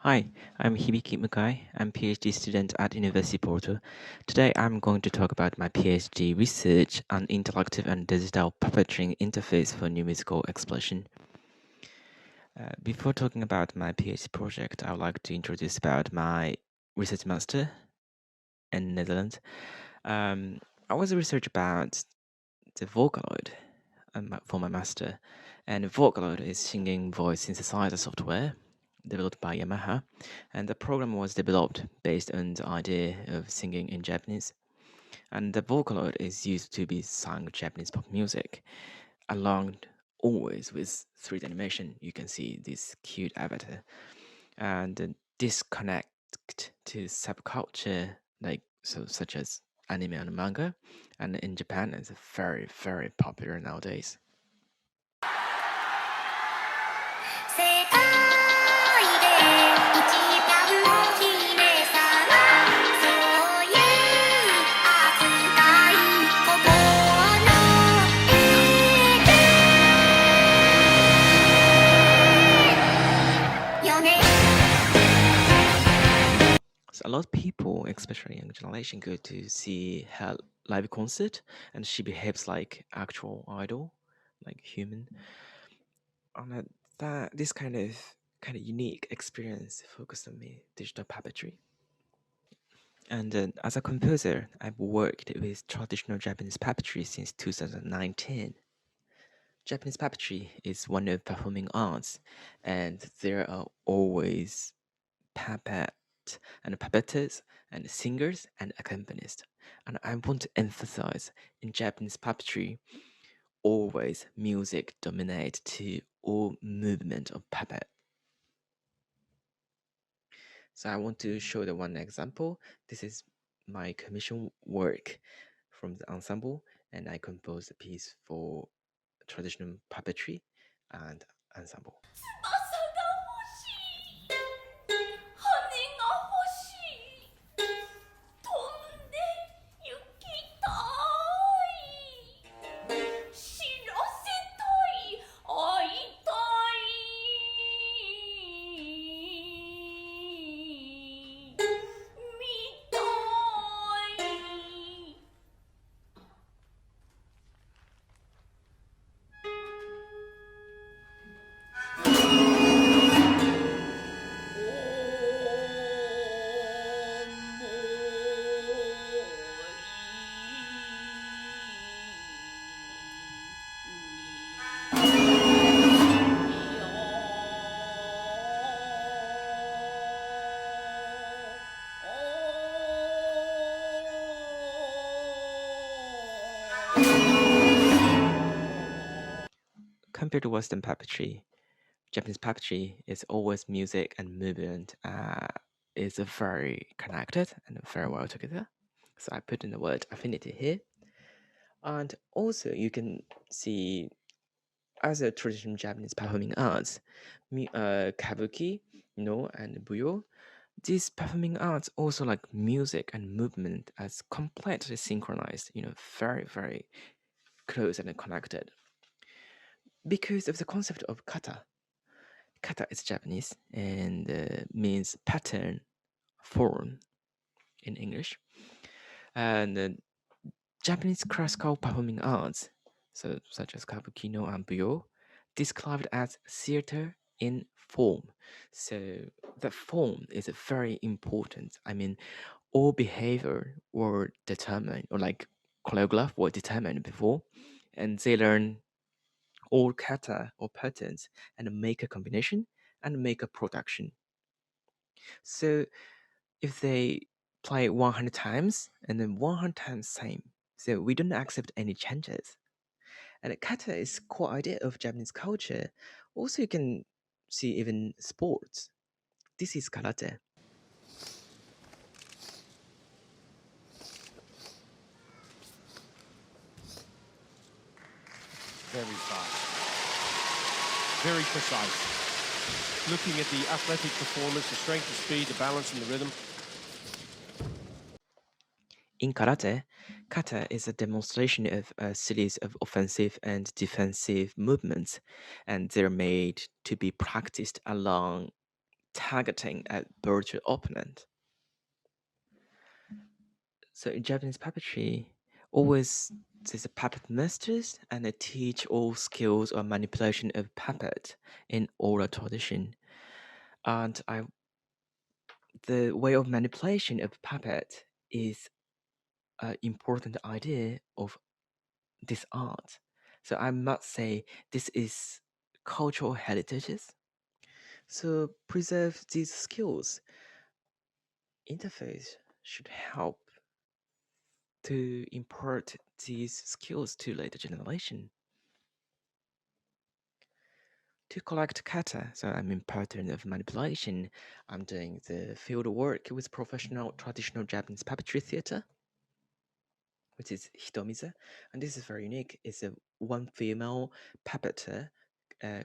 Hi, I'm Hibiki Mukai. I'm PhD student at University Porto. Today I'm going to talk about my PhD research on interactive and digital puppetering interface for new musical expression. Before talking about my PhD project, I would like to introduce about my research master in Netherlands. I was research about the Vocaloid for my master, and Vocaloid is singing voice synthesizer software developed by Yamaha, and the program was developed based on the idea of singing in Japanese. And the Vocaloid is used to be sung Japanese pop music, along always with 3D animation. You can see this cute avatar, and disconnect to subculture such as anime and manga, and in Japan it's very popular nowadays. 世界で一番の姫様そういう扱い心得てよね So a lot of people, especially young generation, go to see her live concert, and she behaves like actual idol, like human. And that this kind of unique experience focused on me digital puppetry. And as a composer, I've worked with traditional Japanese puppetry since 2019. Japanese puppetry is one of performing arts, and there are always puppet and puppeteers and singers and accompanists. And I want to emphasize in Japanese puppetry, always music dominates to all movement of puppet. So I want to show the one example. This is my commission work from the ensemble, and I composed a piece for traditional puppetry and ensemble. 翼が欲しい羽が欲しい飛んで行きたい知らせたい会いたい見たい Compared to Western puppetry, Japanese puppetry is always music and movement is very connected and very well together. So I put in the word affinity here. And also you can see as a traditional Japanese performing arts, kabuki, and buyo, these performing arts also like music and movement as completely synchronized, very close and connected. Because of the concept of kata. Kata is Japanese and means pattern, form in English. And Japanese classical performing arts, such as kabuki no and buyo, described as theater in form. So the form is very important. I mean, all behavior were determined, or like choreograph were determined before, and they learn all kata or patterns and make a combination and make a production. So if they play 100 times and then 100 times same, so we don't accept any changes. And kata is core idea of Japanese culture. Also, you can see even sports. This is karate. Very fast. Very precise. Looking at the athletic performance, the strength, the speed, the balance, and the rhythm. In karate, kata is a demonstration of a series of offensive and defensive movements, and they're made to be practiced along targeting a virtual opponent. So in Japanese puppetry, always there's a puppet masters and they teach all skills or manipulation of puppet in oral tradition. And the way of manipulation of puppet is an important idea of this art. So I must say this is cultural heritages. So preserve these skills. Interface should help to impart these skills to later generation. To collect kata, so I'm in pattern of manipulation. I'm doing the field work with professional traditional Japanese puppetry theater, which is Hitomiza, and this is very unique. It's a one female puppeteer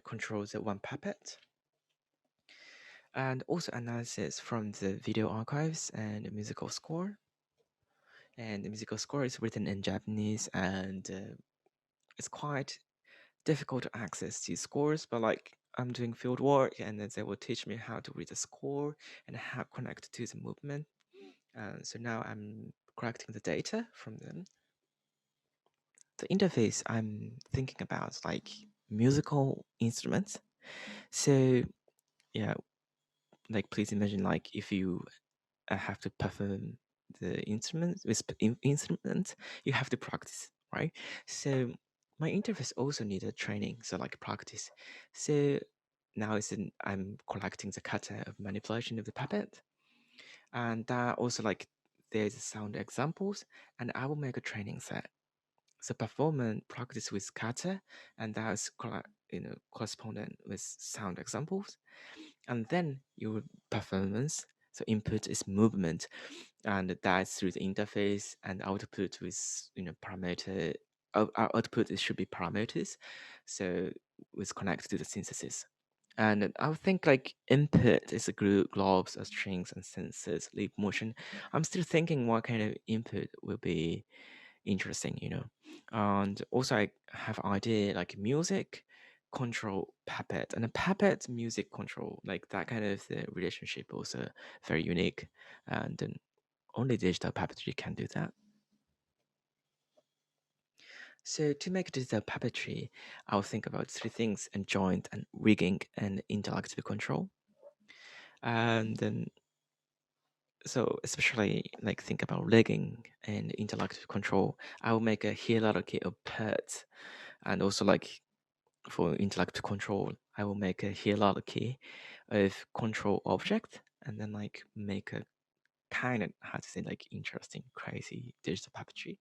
controls one puppet, and also analysis from the video archives and the musical score. And the musical score is written in Japanese, and it's quite difficult to access these scores. But like I'm doing field work, and then they will teach me how to read the score and how to connect to the movement. So now I'm collecting the data from them. The interface I'm thinking about is like musical instruments. So yeah, like please imagine like if you have to perform the instruments with instruments, you have to practice, right? So my interface also needed training, so like practice. So now I'm collecting the kata of manipulation of the puppet, and that also like there's sound examples, and I will make a training set. So performance practice with kata, and that's correspondent with sound examples, and then your performance. So input is movement, and that's through the interface, and output with parameter. Our output it should be parameters, so it's connected to the synthesis. And I would think like input is a group, globes, strings, and sensors, leap motion. I'm still thinking what kind of input will be interesting. And also I have idea like music control puppet and a puppet music control, like that kind of the relationship also very unique, and then only digital puppetry can do that. So to make digital puppetry, I'll think about three things: and joint and rigging and interactive control. And then so especially like think about rigging and interactive control, I will make a hierarchy of parts, and also like for interactive control, I will make a hierarchy of control object, and then like make a kind of how to say like interesting, crazy digital puppetry.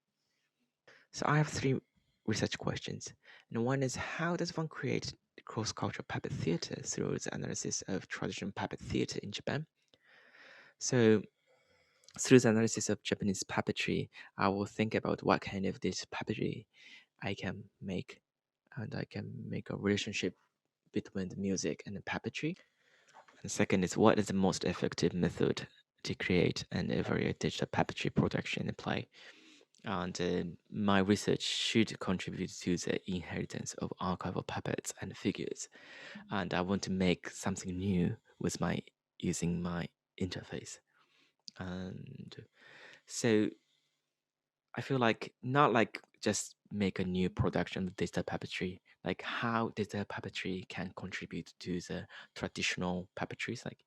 So I have three research questions, and one is how does one create cross-cultural puppet theater through the analysis of traditional puppet theater in Japan? So through the analysis of Japanese puppetry, I will think about what kind of this puppetry I can make, and I can make a relationship between the music and the puppetry. And second is what is the most effective method to create and evaluate digital puppetry production and play. And my research should contribute to the inheritance of archival puppets and figures. And I want to make something new with my using my interface. And so I feel like not like just make a new production of digital puppetry, like how digital puppetry can contribute to the traditional puppetries, like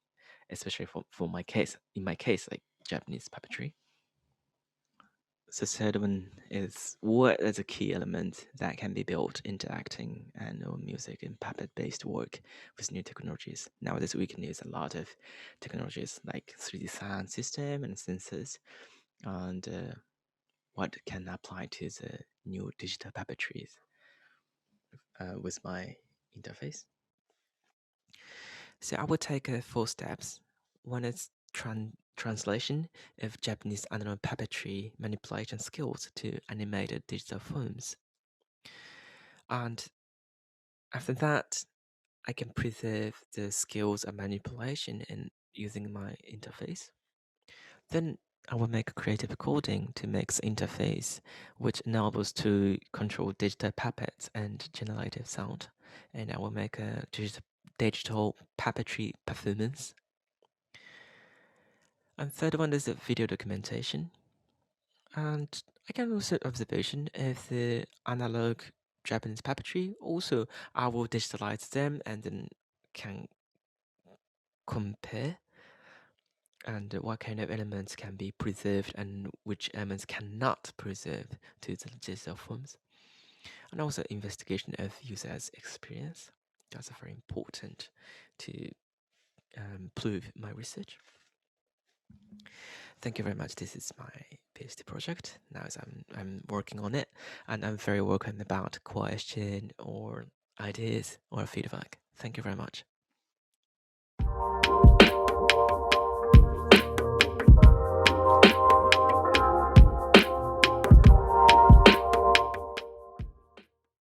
especially for my case, in my case, like Japanese puppetry. The third one is what is a key element that can be built into acting and or music and puppet-based work with new technologies. Nowadays, we can use a lot of technologies like 3D sound system and sensors, and what can apply to the new digital puppetries with my interface. So I will take 4 steps. One is translation of Japanese analog puppetry manipulation skills to animated digital forms. And after that, I can preserve the skills of manipulation in using my interface. Then I will make a creative coding to make the interface, which enables to control digital puppets and generative sound. And I will make a digital puppetry performance And third one is the video documentation. And I can also observation if the analog Japanese puppetry. Also, I will digitalize them and then can compare and what kind of elements can be preserved and which elements cannot preserve to the digital forms. And also investigation of user's experience. That's very important to prove my research. Thank you very much. This is my PhD project. Now as I'm working on it, and I'm very welcome about question or ideas or feedback. Thank you very much.